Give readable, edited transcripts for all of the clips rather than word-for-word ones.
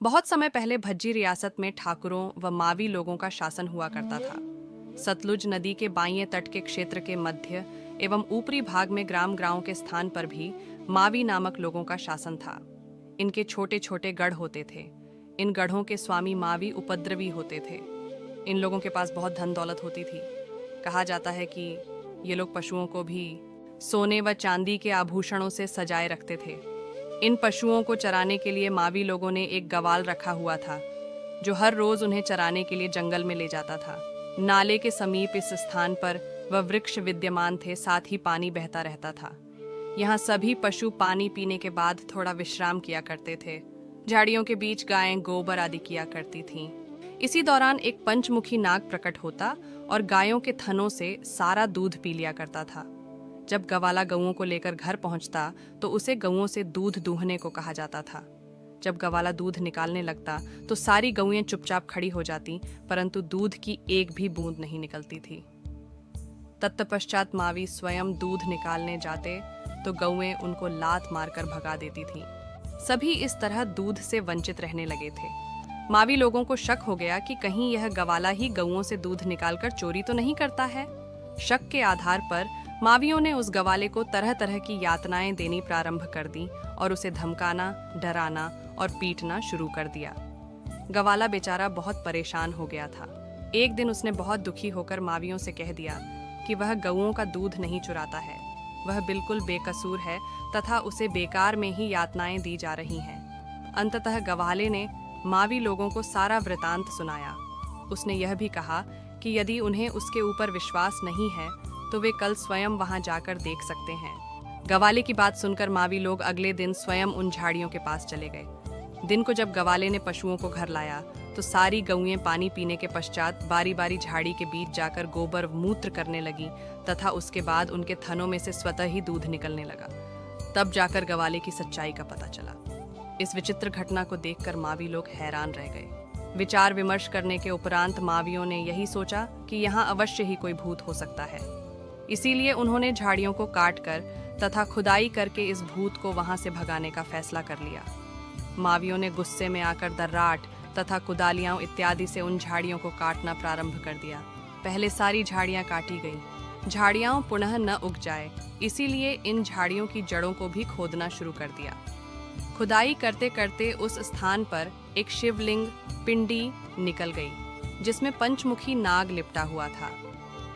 बहुत समय पहले भज्जी रियासत में ठाकुरों व मावी लोगों का शासन हुआ करता था। सतलुज नदी के बाएं तट के क्षेत्र के मध्य एवं ऊपरी भाग में ग्राम गांव के स्थान पर भी मावी नामक लोगों का शासन था। इनके छोटे छोटे गढ़ होते थे। इन गढ़ों के स्वामी मावी उपद्रवी होते थे। इन लोगों के पास बहुत धन दौलत होती थी। कहा जाता है कि ये लोग पशुओं को भी सोने व चांदी के आभूषणों से सजाए रखते थे। इन पशुओं को चराने के लिए मावी लोगों ने एक गवाल रखा हुआ था, जो हर रोज उन्हें चराने के लिए जंगल में ले जाता था। नाले के समीप इस स्थान पर वह वृक्ष विद्यमान थे, साथ ही पानी बहता रहता था। यहाँ सभी पशु पानी पीने के बाद थोड़ा विश्राम किया करते थे। झाड़ियों के बीच गायें गोबर आदि किया करती थीं। इसी दौरान एक पंचमुखी नाग प्रकट होता और गायों के थनों से सारा दूध पी लिया करता था। जब गवाला गऊओं को लेकर घर पहुंचता तो उसे गऊओं से दूध दूहने को कहा जाता था। जब गवाला दूध निकालने लगता तो सारी गऊएं चुपचाप खड़ी हो जाती, परंतु दूध की एक भी बूंद नहीं निकलती थी। तत्पश्चात मावी स्वयं दूध निकालने जाते तो गऊएं उनको लात मारकर भगा देती थीं। सभी इस तरह दूध से वंचित रहने लगे थे। मावी लोगों को शक हो गया कि कहीं यह गवाला ही गऊओं से दूध निकालकर चोरी तो नहीं करता है। शक के आधार पर मावियों ने उस गवाले को तरह तरह की यातनाएं देनी प्रारंभ कर दी और उसे धमकाना, डराना और पीटना शुरू कर दिया। गवाला बेचारा बहुत परेशान हो गया था। एक दिन उसने बहुत दुखी होकर मावियों से कह दिया कि वह गऊओं का दूध नहीं चुराता है, वह बिल्कुल बेकसूर है तथा उसे बेकार में ही यातनाएं दी जा रही हैं। अंततः गवाले ने मावी लोगों को सारा वृतांत सुनाया। उसने यह भी कहा कि यदि उन्हें उसके ऊपर विश्वास नहीं है तो वे कल स्वयं वहां जाकर देख सकते हैं। गवाले की बात सुनकर मावी लोग अगले दिन स्वयं उन झाड़ियों के पास चले गए। दिन को जब गवाले ने पशुओं को घर लाया तो सारी गऊएं पानी पीने के पश्चात बारी बारी झाड़ी के बीच जाकर गोबर मूत्र करने लगी तथा उसके बाद उनके थनों में से स्वतः ही दूध निकलने लगा। तब जाकर गवाले की सच्चाई का पता चला। इस विचित्र घटना को देखकर मावी लोग हैरान रह गए। विचार विमर्श करने के उपरांत मावियों ने यही सोचा कि यहाँ अवश्य ही कोई भूत हो सकता है। इसीलिए उन्होंने झाड़ियों को काटकर तथा खुदाई करके इस भूत को वहां से भगाने का फैसला कर लिया। मावियों ने गुस्से में आकर दर्राट तथा कुदालियां इत्यादि से उन झाड़ियों को काटना प्रारंभ कर दिया। पहले सारी झाड़ियां काटी गई। झाड़ियां पुनः न उग जाए, इसीलिए इन झाड़ियों की जड़ों को भी खोदना शुरू कर दिया। खुदाई करते करते उस स्थान पर एक शिवलिंग पिंडी निकल गई, जिसमें पंचमुखी नाग लिपटा हुआ था।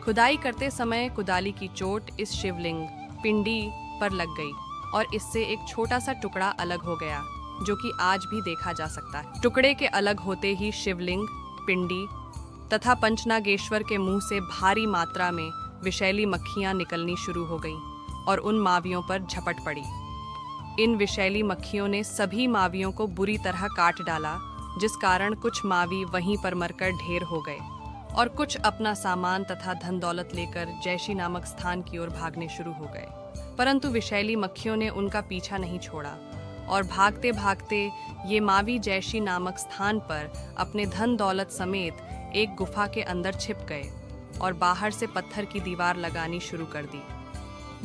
खुदाई करते समय कुदाली की चोट इस शिवलिंग पिंडी पर लग गई और इससे एक छोटा सा टुकड़ा अलग हो गया, जो कि आज भी देखा जा सकता है। टुकड़े के अलग होते ही शिवलिंग, पिंडी तथा पंचनागेश्वर के मुंह से भारी मात्रा में विषैली मक्खियां निकलनी शुरू हो गईं और उन मावियों पर झपट पड़ी। इन विषैली मक्खियों ने सभी मावियों को बुरी तरह काट डाला, जिस कारण कुछ मावी वहीं पर मरकर ढेर हो गए और कुछ अपना सामान तथा धन दौलत लेकर जैशी नामक स्थान की ओर भागने शुरू हो गए। परंतु विषैली मक्खियों ने उनका पीछा नहीं छोड़ा और भागते भागते ये मावी जैशी नामक स्थान पर अपने धन दौलत समेत एक गुफा के अंदर छिप गए और बाहर से पत्थर की दीवार लगानी शुरू कर दी।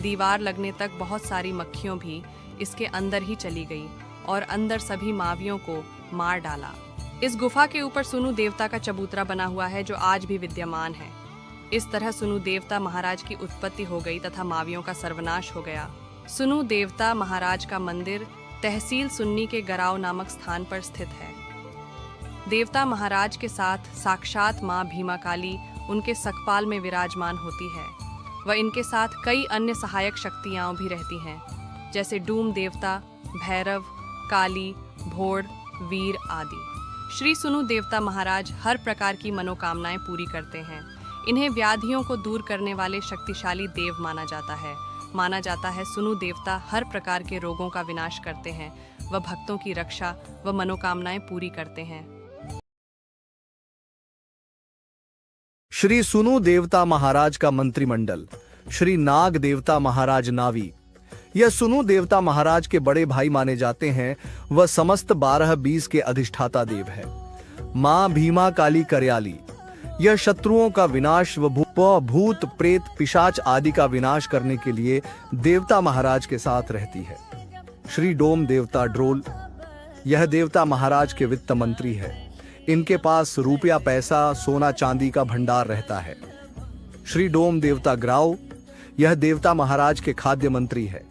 दीवार लगने तक बहुत सारी मक्खियों भी इसके अंदर ही चली गई और अंदर सभी मावियों को मार डाला। इस गुफा के ऊपर सुनु देवता का चबूतरा बना हुआ है, जो आज भी विद्यमान है। इस तरह सुनु देवता महाराज की उत्पत्ति हो गई तथा मावियों का सर्वनाश हो गया। सुनु देवता महाराज का मंदिर तहसील सुन्नी के गराव नामक स्थान पर स्थित है। देवता महाराज के साथ साक्षात माँ भीमा काली उनके सकपाल में विराजमान होती है। वह इनके साथ कई अन्य सहायक शक्तियां भी रहती हैं, जैसे डूम देवता, भैरव, काली, भोड़, वीर आदि। श्री सुनु देवता महाराज हर प्रकार की मनोकामनाएं पूरी करते हैं। इन्हें व्याधियों को दूर करने वाले शक्तिशाली देव माना जाता है। सुनु देवता हर प्रकार के रोगों का विनाश करते हैं। वह भक्तों की रक्षा व मनोकामनाएं पूरी करते हैं। श्री सुनु देवता महाराज का मंत्रिमंडल। श्री नाग देवता महाराज नावी, यह सुनु देवता महाराज के बड़े भाई माने जाते हैं। वह समस्त 12-20 के अधिष्ठाता देव है। मां भीमा काली करयाली, यह शत्रुओं का विनाश व भूत प्रेत पिशाच आदि का विनाश करने के लिए देवता महाराज के साथ रहती है। श्री डोम देवता ड्रोल, यह देवता महाराज के वित्त मंत्री है। इनके पास रुपया पैसा सोना चांदी का भंडार रहता है। श्री डोम देवता ग्राव, यह देवता महाराज के खाद्य मंत्री है।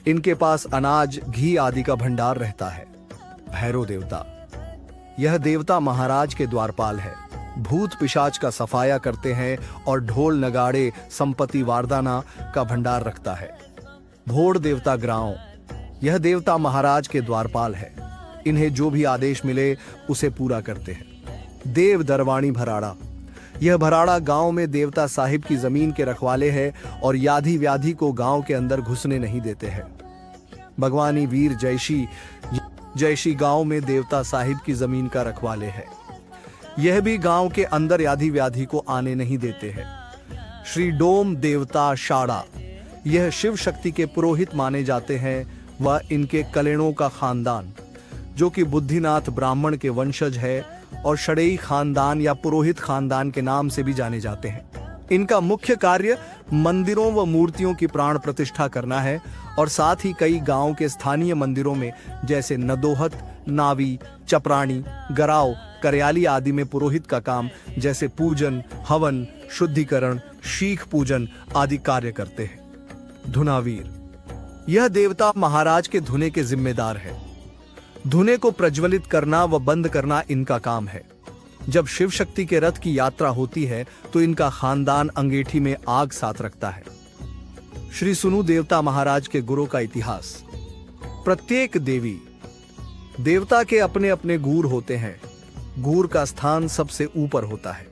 इनके पास अनाज घी आदि का भंडार रहता है। भैरव देवता, यह देवता महाराज के द्वारपाल है। भूत पिशाच का सफाया करते हैं और ढोल नगाड़े संपत्ति वारदाना का भंडार रखता है। भोड़ देवता ग्राव, यह देवता महाराज के द्वारपाल है। इन्हें जो भी आदेश मिले उसे पूरा करते हैं। देव दरवाणी भराड़ा, यह भराड़ा गांव में देवता साहिब की जमीन के रखवाले हैं और याधी व्याधि को गांव के अंदर घुसने नहीं देते हैं। भगवानी वीर जयशी गांव में देवता साहिब की जमीन का रखवाले है। यह भी गांव के अंदर याधी व्याधि को आने नहीं देते हैं। श्री डोम देवता शाड़ा, यह शिव शक्ति के पुरोहित माने जाते हैं। वह इनके कलेणों का खानदान, जो कि बुद्धिनाथ ब्राह्मण के वंशज है और षडेई खानदान या पुरोहित खानदान के नाम से भी जाने जाते हैं। इनका मुख्य कार्य मंदिरों व मूर्तियों की प्राण प्रतिष्ठा करना है और साथ ही कई गांव के स्थानीय मंदिरों में जैसे नदोहत, नावी, चपराणी, गराव, करयाली आदि में पुरोहित का काम जैसे पूजन, हवन, शुद्धिकरण, शीख पूजन आदि कार्य करते हैं। धुनावीर, यह देवता महाराज के धुने के जिम्मेदार है। धुने को प्रज्वलित करना व बंद करना इनका काम है। जब शिव शक्ति के रथ की यात्रा होती है तो इनका खानदान अंगीठी में आग साथ रखता है। श्री सुनु देवता महाराज के गुरु का इतिहास। प्रत्येक देवी देवता के अपने अपने गूर होते हैं। गूर का स्थान सबसे ऊपर होता है।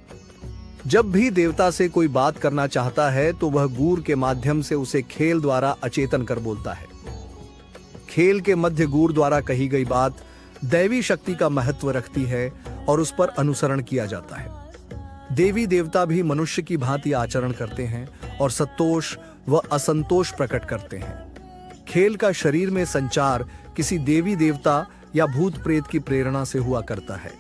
जब भी देवता से कोई बात करना चाहता है तो वह गूर के माध्यम से उसे खेल द्वारा अचेतन कर बोलता है। खेल के मध्य गूर द्वारा कही गई बात दैवी शक्ति का महत्व रखती है और उस पर अनुसरण किया जाता है। देवी देवता भी मनुष्य की भांति आचरण करते हैं और संतोष व असंतोष प्रकट करते हैं। खेल का शरीर में संचार किसी देवी देवता या भूत प्रेत की प्रेरणा से हुआ करता है।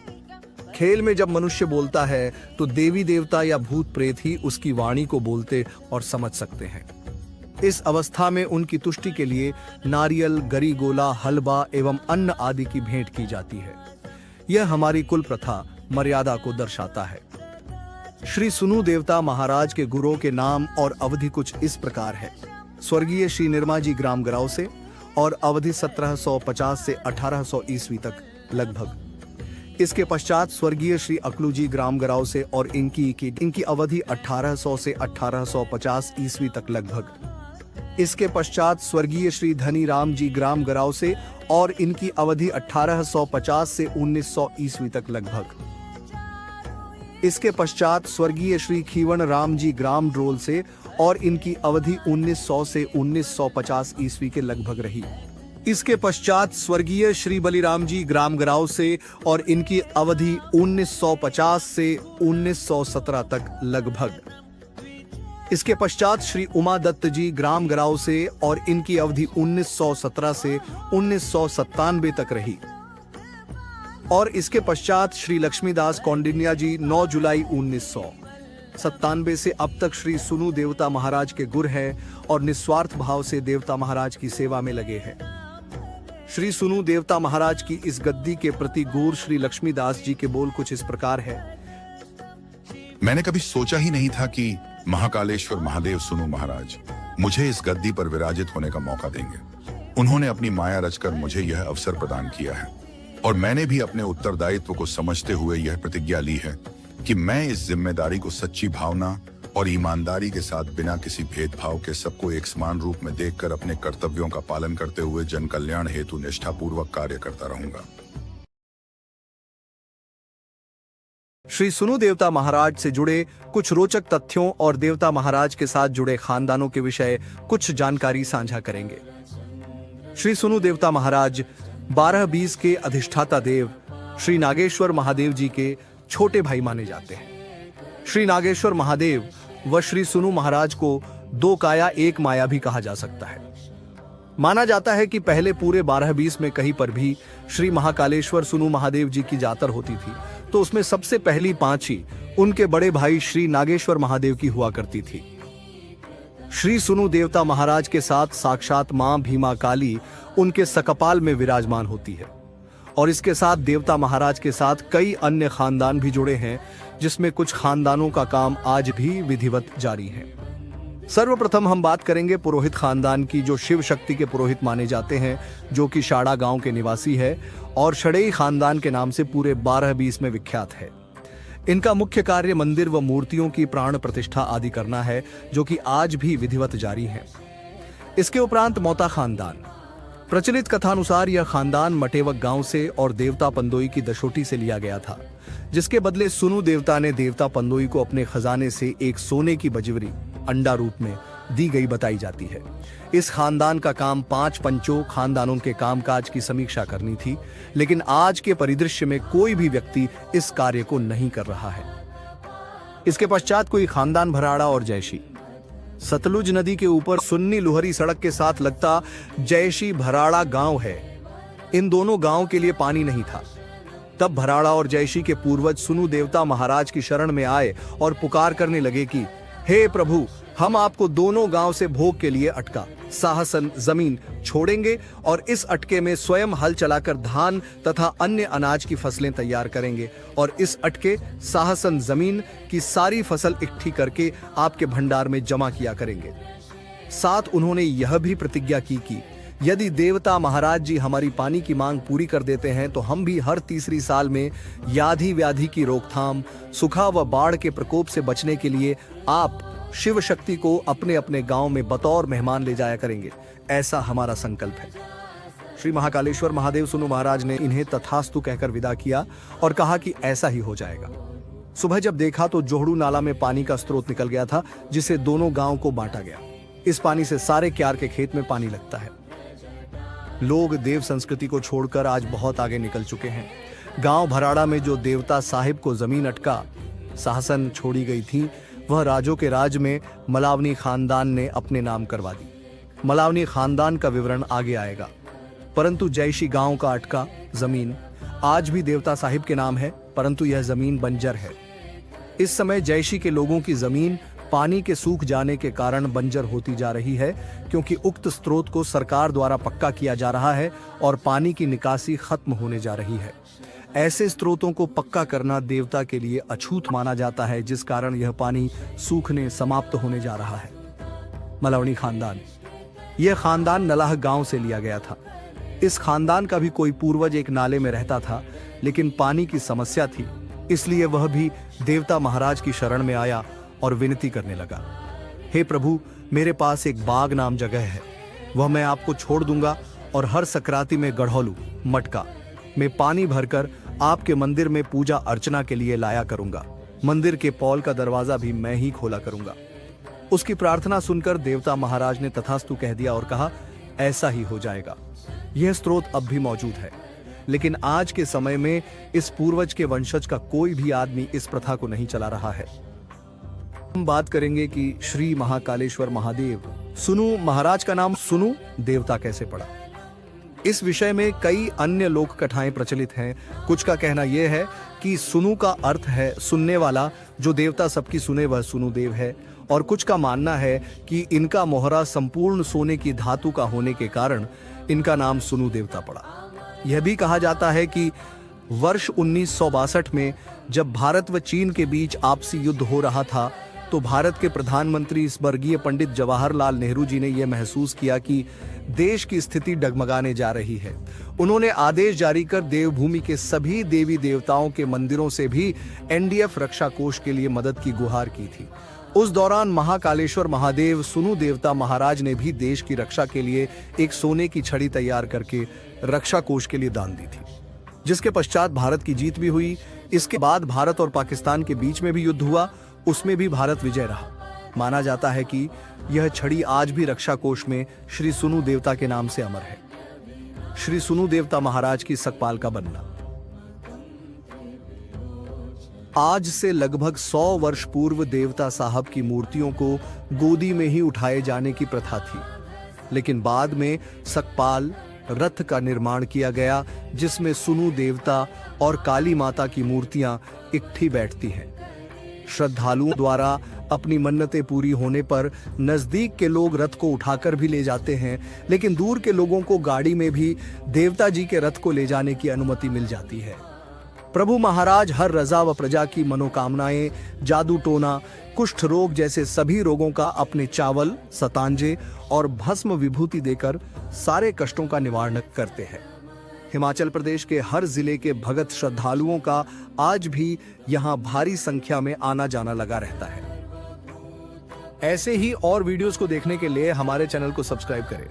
खेल में जब मनुष्य बोलता है तो देवी देवता या भूत प्रेत ही उसकी वाणी को बोलते और समझ सकते हैं। इस अवस्था में उनकी तुष्टि के लिए नारियल, गरी गोला, हलवा एवं अन्न आदि की भेंट की जाती है। यह हमारी कुल प्रथा मर्यादा को दर्शाता है। श्री सुनु देवता महाराज के गुरुओं के नाम और अवधि कुछ इस प्रकार है। स्वर्गीय श्री निर्मा जी ग्राम गराव से और अवधि 1750 से 1800 ईस्वी तक लगभग। इसके पश्चात स्वर्गीय श्री अकलू जी ग्राम गराव से और इनकी अवधि 1800 से 1850 ईस्वी तक लगभग। इसके पश्चात स्वर्गीय श्री धनी राम जी ग्राम गराव से और इनकी अवधि 1850 से 1900 ईस्वी तक लगभग। इसके पश्चात स्वर्गीय श्री खीवन राम जी ग्राम ड्रोल से और इनकी अवधि 1900 से 1950 ईस्वी के लगभग रही। इसके पश्चात स्वर्गीय श्री बलिराम जी ग्राम गराव से और इनकी अवधि 1950 से 1917 तक लगभग। इसके पश्चात श्री उमा दत्त जी ग्राम गराव से और इनकी अवधि 1917 से 1997 तक रही। और इसके पश्चात श्री लक्ष्मीदास कौंडिन्या जी 9 जुलाई 1997 से अब तक श्री सुनु देवता महाराज के गुर हैं और निस्वार्थ भाव से देवता महाराज की सेवा में लगे हैं। श्री सुनु देवता महाराज की इस गद्दी के प्रति गुर श्री लक्ष्मीदास जी के बोल कुछ इस प्रकार है। मैंने कभी सोचा ही नहीं था कि महाकालेश्वर महादेव सुनु महाराज मुझे इस गद्दी पर विराजित होने का मौका देंगे। उन्होंने अपनी माया रचकर मुझे यह अवसर प्रदान किया है और मैंने भी अपने उत्तरदायित्व को समझते हुए यह प्रतिज्ञा ली है कि मैं इस जिम्मेदारी को सच्ची भावना और ईमानदारी के साथ बिना किसी भेदभाव के सबको एक समान रूप में देखकर अपने कर्तव्यों का पालन करते हुए जन कल्याण हेतु निष्ठापूर्वक कार्य करता रहूंगा। श्री सुनु देवता महाराज से जुड़े कुछ रोचक तथ्यों और देवता महाराज के साथ जुड़े खानदानों के विषय कुछ जानकारी साझा करेंगे। श्री सुनु देवता महाराज 12-20 के अधिष्ठाता देव श्री नागेश्वर महादेव जी के छोटे भाई माने जाते हैं। श्री नागेश्वर महादेव व श्री सुनु महाराज को दो काया एक माया भी कहा जा सकता है। माना जाता है कि पहले पूरे 12-20 में कहीं पर भी श्री महाकालेश्वर सुनु महादेव जी की जातर होती थी तो उसमें सबसे पहली पांची उनके बड़े भाई श्री नागेश्वर महादेव की हुआ करती थी। श्री सुनु देवता महाराज के साथ साक्षात मां भीमा काली उनके सकपाल में विराजमान होती है और इसके साथ देवता महाराज के साथ कई अन्य खानदान भी जुड़े हैं, जिसमें कुछ खानदानों का काम आज भी विधिवत जारी है। सर्वप्रथम हम बात करेंगे पुरोहित खानदान की, जो शिव शक्ति के पुरोहित माने जाते हैं, जो कि शाड़ा गांव के निवासी है और शड़ेई खानदान के नाम से पूरे 12-20 में विख्यात है। इनका मुख्य कार्य मंदिर व मूर्तियों की प्राण प्रतिष्ठा आदि करना है, जो कि आज भी विधिवत जारी है। इसके उपरांत मोता खानदान। प्रचलित कथानुसार यह खानदान मटेवक गांव से और देवता पंदोई की दशोटी से लिया गया था, जिसके बदले सुनु देवता ने देवता पंदोई को अपने खजाने से एक सोने की बजवरी अंडा रूप में दी गई बताई जाती है। इस खानदान का काम 5 पंचों खानदानों के कामकाज की समीक्षा करनी थी, लेकिन आज के परिदृश्य में कोई भी व्यक्ति इस कार्य को नहीं कर रहा है। इसके पश्चात कोई खानदान भराड़ा और जयशी। सतलुज नदी के ऊपर सुन्नी लुहरी सड़क के साथ लगता जयशी भराड़ा गांव है। इन दोनों गांव के लिए पानी नहीं था। तब भराड़ा और जयशी के पूर्वज सुनु देवता महाराज की शरण में आए और पुकार करने लगे कि हे प्रभु, हम आपको दोनों गांव से भोग के लिए अटका साहसन जमीन छोड़ेंगे और इस अटके में स्वयं हल चलाकर धान तथा अन्य अनाज की फसलें तैयार करेंगे और इस अटके साहसन जमीन की सारी फसल इकट्ठी करके आपके भंडार में जमा किया करेंगे। साथ उन्होंने यह भी प्रतिज्ञा की कि यदि देवता महाराज जी हमारी पानी की मांग पूरी कर देते हैं तो हम भी हर तीसरी साल में याधि व्याधि की रोकथाम, सूखा व बाढ़ के प्रकोप से बचने के लिए आप शिव शक्ति को अपने अपने गांव में बतौर मेहमान ले जाया करेंगे। ऐसा हमारा संकल्प है। श्री महाकालेश्वर महादेव सुनु महाराज ने इन्हें तथास्तु कहकर विदा किया और कहा कि ऐसा ही हो जाएगा। सुबह जब देखा तो जोहड़ू नाला में पानी का स्रोत निकल गया था, जिसे दोनों गांव को बांटा गया। इस पानी से सारे क्यार के खेत में पानी लगता है। लोग देव संस्कृति को छोड़कर आज बहुत आगे निकल चुके हैं। गांव भराड़ा में जो देवता साहिब को जमीन अटका साहसन छोड़ी गई थी, वह राजों के राज में मलावनी खानदान ने अपने नाम करवा दी। मलावनी खानदान का विवरण आगे आएगा, परंतु जयशी गांव का अटका जमीन आज भी देवता साहिब के नाम है, परंतु यह जमीन बंजर है। इस समय जयशी के लोगों की जमीन पानी के सूख जाने के कारण बंजर होती जा रही है, क्योंकि उक्त स्रोत को सरकार द्वारा पक्का किया जा रहा है और पानी की निकासी खत्म होने जा रही है। ऐसे स्रोतों को पक्का करना देवता के लिए अछूत माना जाता है, जिस कारण यह पानी सूखने समाप्त होने जा रहा है। मलावनी खानदान। यह खानदान नलाह गांव से लिया गया था। इस खानदान का भी कोई पूर्वज एक नाले में रहता था, लेकिन पानी की समस्या थी, इसलिए वह भी देवता महाराज की शरण में आया और विनती करने लगा, हे प्रभु, मेरे पास एक बाग नाम जगह है, वह मैं आपको छोड़ दूंगा और हर सकराती में गढ़ौलू मटका में पानी भरकर आपके मंदिर में पूजा अर्चना के लिए लाया करूंगा। मंदिर के पौल का दरवाजा भी मैं ही खोला करूंगा। उसकी प्रार्थना सुनकर देवता महाराज ने तथास्तु कह दिया और कहा, ऐसा ही हो जाएगा। यह स्रोत अब भी मौजूद है, लेकिन आज के समय में इस पूर्वज के वंशज का कोई भी आदमी इस प्रथा को नहीं चला रहा है। हम बात करेंगे कि श्री महाकालेश्वर महादेव सुनु महाराज का नाम सुनु देवता कैसे पड़ा। इस विषय में कई अन्य लोक कथाएं प्रचलित हैं। कुछ का कहना यह है कि सुनु का अर्थ है सुनने वाला, जो देवता सबकी सुने वह सुनु देव है, और कुछ का मानना है कि इनका मोहरा संपूर्ण सोने की धातु का होने के कारण इनका नाम सुनु देवता पड़ा। यह भी कहा जाता है कि वर्ष 1962 में जब भारत व चीन के बीच आपसी युद्ध हो रहा था, तो भारत के प्रधानमंत्री स्वर्गीय पंडित जवाहरलाल नेहरू जी ने यह महसूस किया कि देश की स्थिति डगमगाने जा रही है। उन्होंने आदेश जारी कर देवभूमि के सभी देवी देवताओं के मंदिरों से भी एनडीएफ रक्षा कोष के लिए मदद की गुहार की थी। उस दौरान महाकालेश्वर महादेव सुनु देवता महाराज ने भी देश की रक्षा के लिए एक सोने की छड़ी तैयार करके रक्षा कोष के लिए दान दी थी, जिसके पश्चात भारत की जीत भी हुई। इसके बाद भारत और पाकिस्तान के बीच में भी युद्ध हुआ, उसमें भी भारत विजय रहा। माना जाता है कि यह छड़ी आज भी रक्षा कोष में श्री सुनु देवता के नाम से अमर है। श्री सुनु देवता महाराज की सकपाल का बनना। आज से लगभग 100 वर्ष पूर्व देवता साहब की मूर्तियों को गोदी में ही उठाए जाने की प्रथा थी, लेकिन बाद में सकपाल रथ का निर्माण किया गया, जिसमें सुनु देवता और काली माता की मूर्तियां इकट्ठी बैठती हैं। श्रद्धालुओं द्वारा अपनी मन्नतें पूरी होने पर नजदीक के लोग रथ को उठाकर भी ले जाते हैं, लेकिन दूर के लोगों को गाड़ी में भी देवता जी के रथ को ले जाने की अनुमति मिल जाती है। प्रभु महाराज हर रजा व प्रजा की मनोकामनाएं, जादू टोना, कुष्ठ रोग जैसे सभी रोगों का अपने चावल, सतांजे और भस्म विभूति देकर सारे कष्टों का निवारण करते हैं। हिमाचल प्रदेश के हर जिले के भगत श्रद्धालुओं का आज भी यहाँ भारी संख्या में आना जाना लगा रहता है। ऐसे ही और वीडियोस को देखने के लिए हमारे चैनल को सब्सक्राइब करें।